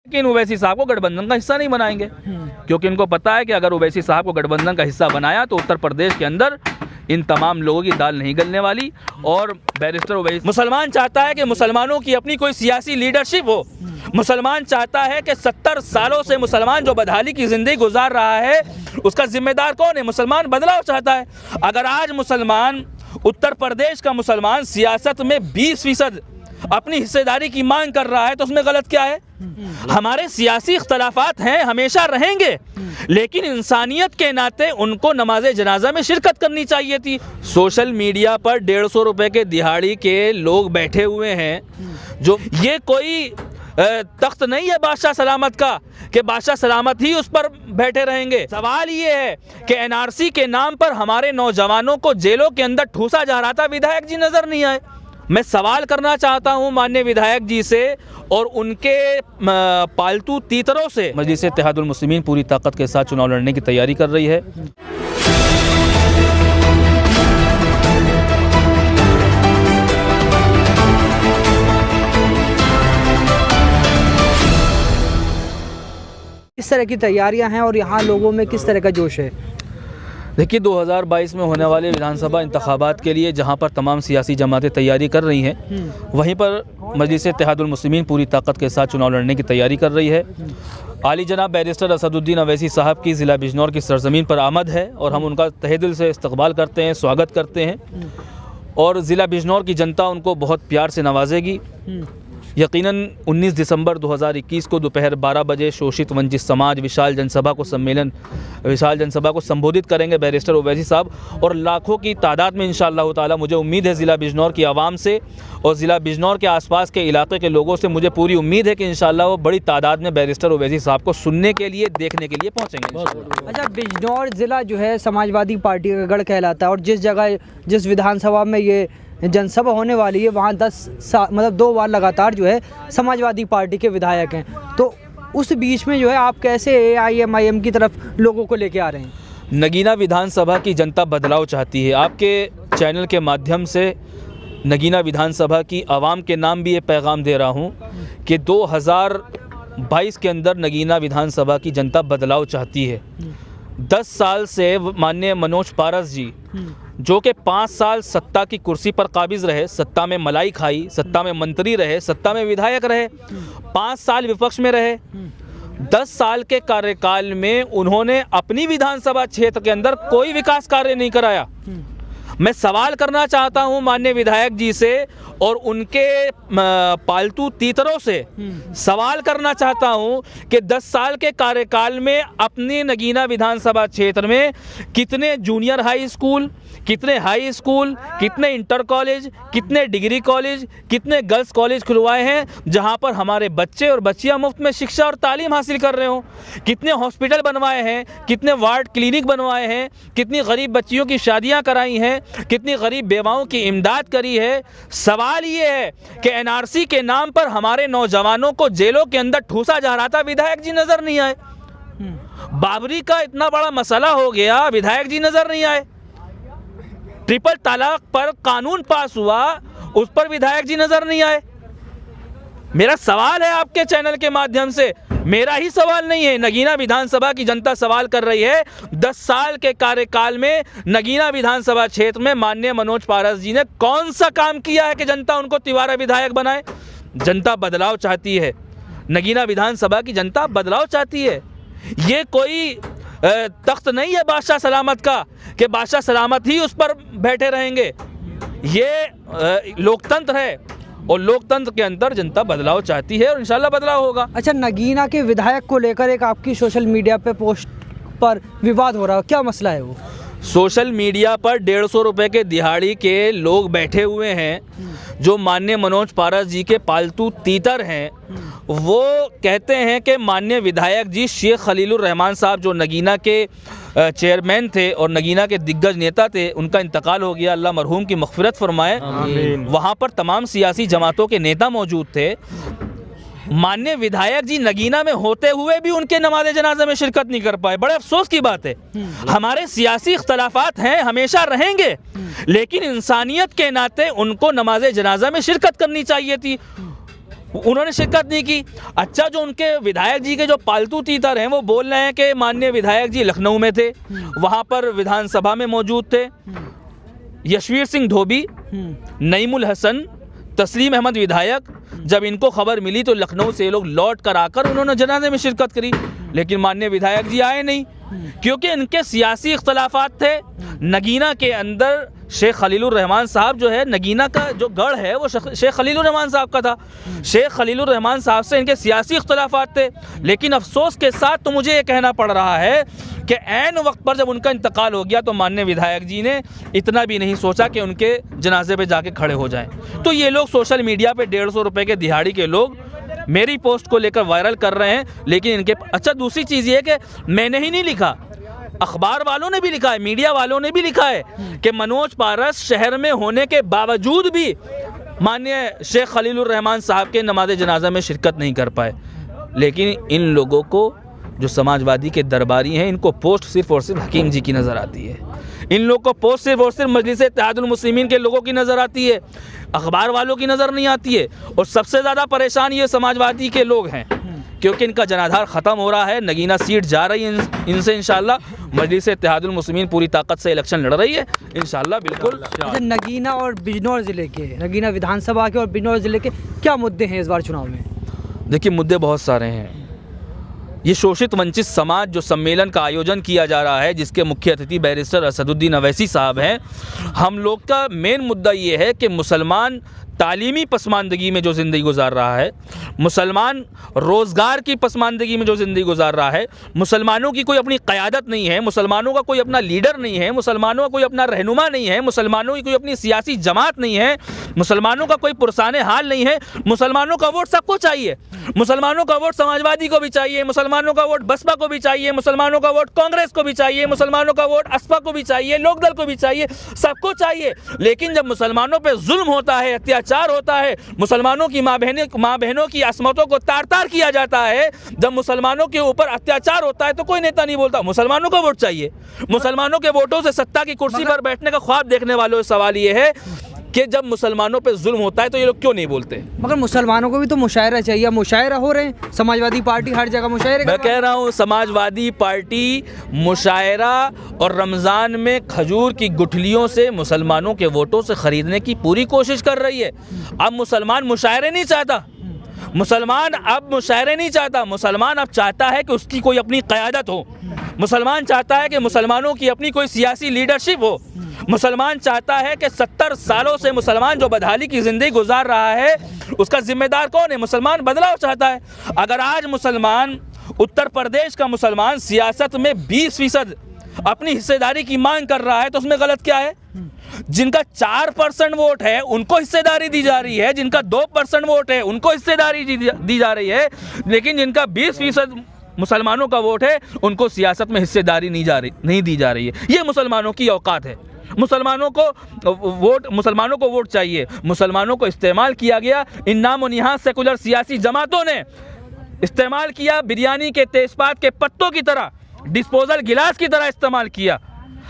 लेकिन ओवैसी साहब को गठबंधन का हिस्सा नहीं बनाएंगे, क्योंकि इनको पता है कि अगर ओवैसी साहब को गठबंधन का हिस्सा बनाया तो उत्तर प्रदेश के अंदर इन तमाम लोगों की दाल नहीं गलने वाली। और बैरिस्टर ओवैसी मुसलमान चाहता है कि मुसलमानों की अपनी कोई सियासी लीडरशिप हो। मुसलमान चाहता है कि 70 सालों से मुसलमान जो बदहाली की ज़िंदगी गुजार रहा है उसका जिम्मेदार कौन है? मुसलमान बदलाव चाहता है। अगर आज मुसलमान, उत्तर प्रदेश का मुसलमान सियासत में 20% अपनी हिस्सेदारी की मांग कर रहा है तो उसमें गलत क्या है? हमारे सियासी इख्तलाफात हैं, हमेशा रहेंगे, लेकिन इंसानियत के नाते उनको नमाज जनाजा में शिरकत करनी चाहिए थी। सोशल मीडिया पर 150 रुपए के दिहाड़ी के लोग बैठे हुए हैं, जो ये कोई तख्त नहीं है बादशाह सलामत का कि बादशाह सलामत ही उस पर बैठे रहेंगे। सवाल ये है कि एनआरसी के नाम पर हमारे नौजवानों को जेलों के अंदर ठूसा जा रहा था, विधायक जी नजर नहीं आए। मैं सवाल करना चाहता हूं माननीय विधायक जी से और उनके पालतू तीतरों से। मजलिस इत्तेहादुल मुस्लिमीन पूरी ताकत के साथ चुनाव लड़ने की तैयारी कर रही है। किस तरह की तैयारियां हैं और यहाँ लोगों में किस तरह का जोश है? देखिए, 2022 में होने वाले विधानसभा इंतखाबात के लिए जहां पर तमाम सियासी जमातें तैयारी कर रही हैं, वहीं पर मजलिस इत्तेहादुल मुस्लिमीन पूरी ताकत के साथ चुनाव लड़ने की तैयारी कर रही है। आली जनाब बैरिस्टर असदुद्दीन अवैसी साहब की ज़िला बिजनौर की सरज़मीन पर आमद है और हम उनका तहे दिल से इस्तकबाल करते हैं, स्वागत करते हैं और ज़िला बिजनौर की जनता उनको बहुत प्यार से नवाजेगी। यकीनन 19 दिसंबर 2021 को दोपहर 12 बजे शोषित वंचित समाज विशाल जनसभा को संबोधित करेंगे बैरिस्टर ओवैसी साहब, और लाखों की तादाद में इंशाअल्लाह ताला मुझे उम्मीद है ज़िला बिजनौर की आवाम से और ज़िला बिजनौर के आसपास के इलाके के लोगों से मुझे पूरी उम्मीद है कि इंशाअल्लाह वो बड़ी तादाद में बैरिस्टर ओवैसी साहब को सुनने के लिए, देखने के लिए पहुँचेंगे। अच्छा, बिजनौर ज़िला जो है समाजवादी पार्टी का गढ़ कहलाता है और जिस जगह, जिस विधानसभा में ये जनसभा होने वाली है वहाँ 2 बार लगातार जो है समाजवादी पार्टी के विधायक हैं, तो उस बीच में जो है आप कैसे AIM की तरफ लोगों को लेके आ रहे हैं? नगीना विधानसभा की जनता बदलाव चाहती है। आपके चैनल के माध्यम से नगीना विधानसभा की आवाम के नाम भी ये पैगाम दे रहा हूँ कि 2022 के अंदर नगीना विधानसभा की जनता बदलाव चाहती है। 10 साल से माननीय मनोज पारस जी, जो कि 5 साल सत्ता की कुर्सी पर काबिज रहे, सत्ता में मलाई खाई, सत्ता में मंत्री रहे, सत्ता में विधायक रहे, 5 साल विपक्ष में रहे, 10 साल के कार्यकाल में उन्होंने अपनी विधानसभा क्षेत्र के अंदर कोई विकास कार्य नहीं कराया। मैं सवाल करना चाहता हूं माननीय विधायक जी से और उनके पालतू तीतरों से सवाल करना चाहता हूं कि 10 साल के कार्यकाल में अपनी नगीना विधानसभा क्षेत्र में कितने जूनियर हाई स्कूल, कितने हाई स्कूल, कितने इंटर कॉलेज, कितने डिग्री कॉलेज, कितने गर्ल्स कॉलेज खुलवाए हैं जहां पर हमारे बच्चे और बच्चियां मुफ्त में शिक्षा और तालीम हासिल कर रहे हों, कितने हॉस्पिटल बनवाए हैं, कितने वार्ड क्लिनिक बनवाए हैं, कितनी गरीब बच्चियों की शादियां कराई हैं, कितनी गरीब बेवाओं की इमदाद करी है। सवाल ये है कि एनआरसी के नाम पर हमारे नौजवानों को जेलों के अंदर ठूसा जा रहा था, विधायक जी नजर नहीं आए। बाबरी का इतना बड़ा मसला हो गया, विधायक जी नजर नहीं आए। ट्रिपल तलाक पर कानून पास हुआ, उस पर विधायक जी नजर नहीं आए। मेरा सवाल है आपके चैनल के माध्यम से, मेरा ही सवाल नहीं है, नगीना विधानसभा की जनता सवाल कर रही है। 10 साल के कार्यकाल में नगीना विधानसभा क्षेत्र में माननीय मनोज पारस जी ने कौन सा काम किया है कि जनता उनको तिवारा विधायक बनाए? जनता बदलाव चाहती है, नगीना विधानसभा की जनता बदलाव चाहती है। ये कोई तख्त नहीं है बादशाह सलामत का कि बादशाह सलामत ही उस पर बैठे रहेंगे। ये लोकतंत्र है और लोकतंत्र के अंदर जनता बदलाव चाहती है और इंशाल्लाह बदलाव होगा। अच्छा, नगीना के विधायक को लेकर एक आपकी सोशल मीडिया पे पोस्ट पर विवाद हो रहा है, क्या मसला है वो? सोशल मीडिया पर 150 रुपए के दिहाड़ी के लोग बैठे हुए हैं, जो माननीय मनोज पारस जी के पालतू तीतर हैं। वो कहते हैं कि माननीय विधायक जी शेख खलीलुर रहमान साहब, जो नगीना के चेयरमैन थे और नगीना के दिग्गज नेता थे, उनका इंतकाल हो गया, अल्लाह मरहूम की मग़फ़िरत फरमाए। वहाँ पर तमाम सियासी जमातों के नेता मौजूद थे। माननीय विधायक जी नगीना में होते हुए भी उनके नमाज जनाजा में शिरकत नहीं कर पाए, बड़े अफसोस की बात है। हमारे सियासी इख्तलाफात हैं, हमेशा रहेंगे, लेकिन इंसानियत के नाते उनको नमाज जनाजा में शिरकत करनी चाहिए थी। उन्होंने शिरकत नहीं की। अच्छा, जो उनके विधायक जी के जो पालतू तीतर हैं वो बोल रहे हैं कि माननीय विधायक जी लखनऊ में थे, वहाँ पर विधानसभा में मौजूद थे। यशवीर सिंह धोबी, नईमुल हसन, तस्लीम अहमद विधायक, जब इनको खबर मिली तो लखनऊ से लोग लौट कर आकर उन्होंने जनाजे में शिरकत करी, लेकिन माननीय विधायक जी आए नहीं क्योंकि इनके सियासी इख्तलाफात थे। नगीना के अंदर शेख खलीलुर रहमान साहब जो है, नगीना का जो गढ़ है वो शेख खलीलुर रहमान साहब का था। शेख खलीलुर रहमान साहब से इनके सियासी इख्तलाफात थे, लेकिन अफसोस के साथ तो मुझे ये कहना पड़ रहा है कि ऐन वक्त पर जब उनका इंतकाल हो गया तो माननीय विधायक जी ने इतना भी नहीं सोचा कि उनके जनाजे पे जाके खड़े हो जाएं। तो ये लोग सोशल मीडिया पे 150 रुपये के दिहाड़ी के लोग मेरी पोस्ट को लेकर वायरल कर रहे हैं, लेकिन इनके अच्छा दूसरी चीज़ ये है कि मैंने ही नहीं लिखा, अखबार वालों ने भी लिखा है, मीडिया वालों ने भी लिखा है कि मनोज पारस शहर में होने के बावजूद भी माननीय शेख खलीलुर रहमान साहब के नमाज जनाजा में शिरकत नहीं कर पाए। लेकिन इन लोगों को जो समाजवादी के दरबारी हैं, इनको पोस्ट सिर्फ और सिर्फ हकीम जी की नज़र आती है, इन लोगों को पोस्ट सिर्फ और सिर्फ मजलिस इत्तेहादुल मुस्लिमीन के लोगों की नज़र आती है, अखबार वालों की नज़र नहीं आती है। और सबसे ज़्यादा परेशान ये समाजवादी के लोग हैं क्योंकि इनका जनाधार ख़त्म हो रहा है, नगीना सीट जा रही है इनसे इंशाल्लाह, मजलिस इत्तेहादुल मुस्लिमीन पूरी ताकत से इलेक्शन लड़ रही है इंशाल्लाह बिल्कुल। अच्छा, नगीना और बिजनौर ज़िले के, नगीना विधानसभा के और बिजनौर ज़िले के क्या मुद्दे हैं इस बार चुनाव में? देखिए, मुद्दे बहुत सारे हैं। ये शोषित वंचित समाज जो सम्मेलन का आयोजन किया जा रहा है, जिसके मुख्य अतिथि बैरिस्टर असदुद्दीन अवैसी साहब हैं, हम लोग का मेन मुद्दा ये है कि मुसलमान तालीमी पसमानदगी में जो ज़िंदगी गुजार रहा है, मुसलमान रोज़गार की पसमानदगी में जो ज़िंदगी गुजार रहा है, मुसलमानों की कोई अपनी क़यादत नहीं है, मुसलमानों का कोई अपना लीडर नहीं है, मुसलमानों का कोई अपना रहनुमा नहीं है, मुसलमानों की कोई अपनी सियासी जमात नहीं है, मुसलमानों का कोई पुरसाने हाल नहीं है। मुसलमानों का वोट सबको चाहिए, मुसलमानों का वोट समाजवादी को भी चाहिए, मुसलमानों का वोट बसपा को भी चाहिए, मुसलमानों का वोट कांग्रेस को भी चाहिए, मुसलमानों का वोट असपा को भी चाहिए, लोकदल को भी चाहिए, सबको चाहिए। लेकिन जब मुसलमानों पे जुल्म होता है, अत्याचार होता है, मुसलमानों की माँ बहनों की असमतों को तार तार किया जाता है, जब मुसलमानों के ऊपर अत्याचार होता है तो कोई नेता नहीं बोलता मुसलमानों का वोट चाहिए। मुसलमानों के वोटों से सत्ता की कुर्सी पर बैठने का ख्वाब देखने वालों का सवाल ये है कि जब मुसलमानों पे जुल्म होता है तो ये लोग क्यों नहीं बोलते? मगर मुसलमानों को भी तो मुशायरा चाहिए, मुशायरा हो रहे हैं, समाजवादी पार्टी हर जगह मुशायरे। मैं कह रहा हूँ समाजवादी पार्टी मुशायरा और रमज़ान में खजूर की गुठलियों से मुसलमानों के वोटों से ख़रीदने की पूरी कोशिश कर रही है। अब मुसलमान मुशायरे नहीं चाहता, मुसलमान अब मुशायरे नहीं चाहता, मुसलमान अब चाहता है कि उसकी कोई अपनी क़यादत हो, मुसलमान चाहता है कि मुसलमानों की अपनी कोई सियासी लीडरशिप हो, मुसलमान चाहता है कि 70 सालों से मुसलमान जो बदहाली की ज़िंदगी गुजार रहा है उसका जिम्मेदार कौन है? मुसलमान बदलाव चाहता है। अगर आज मुसलमान, उत्तर प्रदेश का मुसलमान सियासत में 20% अपनी हिस्सेदारी की मांग कर रहा है तो उसमें गलत क्या है? जिनका 4% वोट है उनको हिस्सेदारी दी जा रही है, जिनका 2% वोट है उनको हिस्सेदारी दी जा रही है, लेकिन जिनका 20% मुसलमानों का वोट है उनको सियासत में हिस्सेदारी नहीं दी जा रही है। ये मुसलमानों की औकात है। मुसलमानों को वोट चाहिए। मुसलमानों को इस्तेमाल किया गया, इन नामो निहाद सेकुलर सियासी जमातों ने इस्तेमाल किया, बिरयानी के तेजपात के पत्तों की तरह, डिस्पोजल गिलास की तरह इस्तेमाल किया।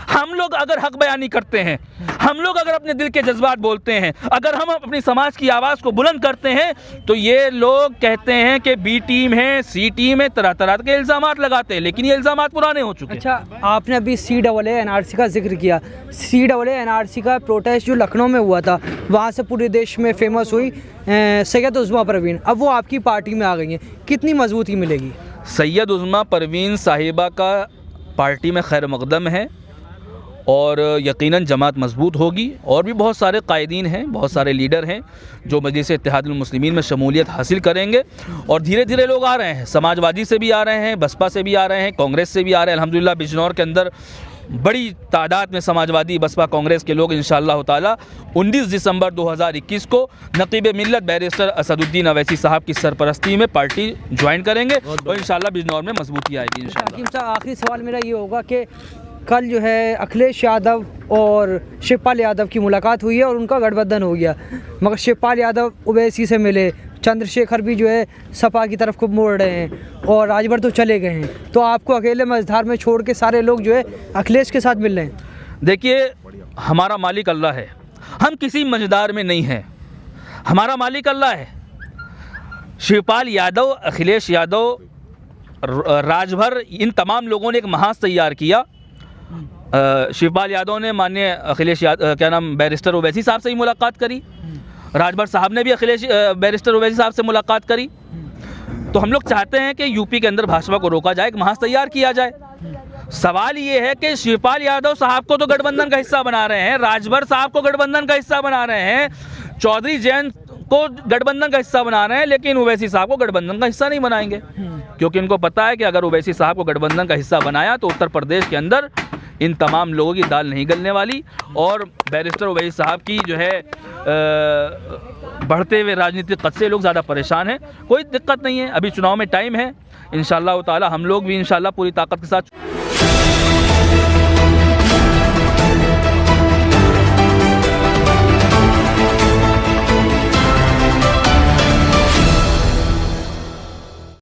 हम लोग अगर हक बयानी करते हैं, हम लोग अगर अपने दिल के जज्बात बोलते हैं, अगर हम अपनी समाज की आवाज़ को बुलंद करते हैं तो ये लोग कहते हैं कि बी टीम है, सी टीम है, तरह तरह के इल्ज़ामात लगाते हैं, लेकिन ये इल्ज़ामात पुराने हो चुके हैं। अच्छा, आपने अभी CAA NRC का जिक्र किया। CAA NRC का प्रोटेस्ट जो लखनऊ में हुआ था, वहाँ से पूरे देश में फेमस हुई सैयद उज़्मा परवीन, अब वो आपकी पार्टी में आ गई हैं, कितनी मजबूती मिलेगी? सैयद उज़्मा परवीन साहिबा का पार्टी में खैर मकदम है और यकीनन जमात मजबूत होगी। और भी बहुत सारे कायदीन हैं, बहुत सारे लीडर हैं जो मजलिस इत्तेहादुल मुस्लिमीन में शमूलियत हासिल करेंगे। और धीरे धीरे लोग आ रहे हैं, समाजवादी से भी आ रहे हैं, बसपा से भी आ रहे हैं, कांग्रेस से भी आ रहे हैं। अल्हम्दुलिल्लाह बिजनौर के अंदर बड़ी तादाद में समाजवादी, बसपा, कांग्रेस के लोग इंशाअल्लाह ताला 19 दिसंबर 2021 को नकीब मिल्लत बैरिस्टर असदुद्दीन अवैसी साहब की सरपरस्ती में पार्टी ज्वाइन करेंगे और इंशाअल्लाह बिजनौर में मजबूती आएगी इंशाअल्लाह। हकीम साहब, आखिरी सवाल मेरा ये होगा कि कल जो है अखिलेश यादव और शिवपाल यादव की मुलाकात हुई है और उनका गठबंधन हो गया, मगर शिवपाल यादव ओवैसी से मिले, चंद्रशेखर भी जो है सपा की तरफ को मोड़ रहे हैं और राजभर तो चले गए हैं, तो आपको अकेले मझधार में छोड़ के सारे लोग जो है अखिलेश के साथ मिल रहे हैं? देखिए, हमारा मालिक अल्लाह है, हम किसी मझधार में नहीं हैं, हमारा मालिक अल्लाह है। शिवपाल यादव, अखिलेश यादव, राजभर, इन तमाम लोगों ने एक महाज तैयार किया। शिवपाल यादव ने माननीय अखिलेश क्या नाम बैरिस्टर ओवैसी साहब से ही मुलाकात करी, राजभर साहब ने भी अखिलेश बैरिस्टर ओवैसी साहब से मुलाकात करी। तो हम लोग चाहते हैं कि यूपी के अंदर भाजपा को रोका जाए, एक महाज तैयार किया जाए। सवाल ये है कि शिवपाल यादव साहब को तो गठबंधन का हिस्सा बना रहे हैं, राजभर साहब को गठबंधन का हिस्सा बना रहे हैं, चौधरी जयंत को गठबंधन का हिस्सा बना रहे हैं, लेकिन ओवैसी साहब को गठबंधन का हिस्सा नहीं बनाएंगे, क्योंकि इनको पता है कि अगर ओवैसी साहब को गठबंधन का हिस्सा बनाया तो उत्तर प्रदेश के अंदर इन तमाम लोगों की दाल नहीं गलने वाली। और बैरिस्टर ओवैसी साहब की जो है बढ़ते हुए राजनीतिक कद से लोग ज़्यादा परेशान हैं। कोई दिक्कत नहीं है, अभी चुनाव में टाइम है, इंशाअल्लाह ताला हम लोग भी इंशाअल्लाह पूरी ताकत के साथ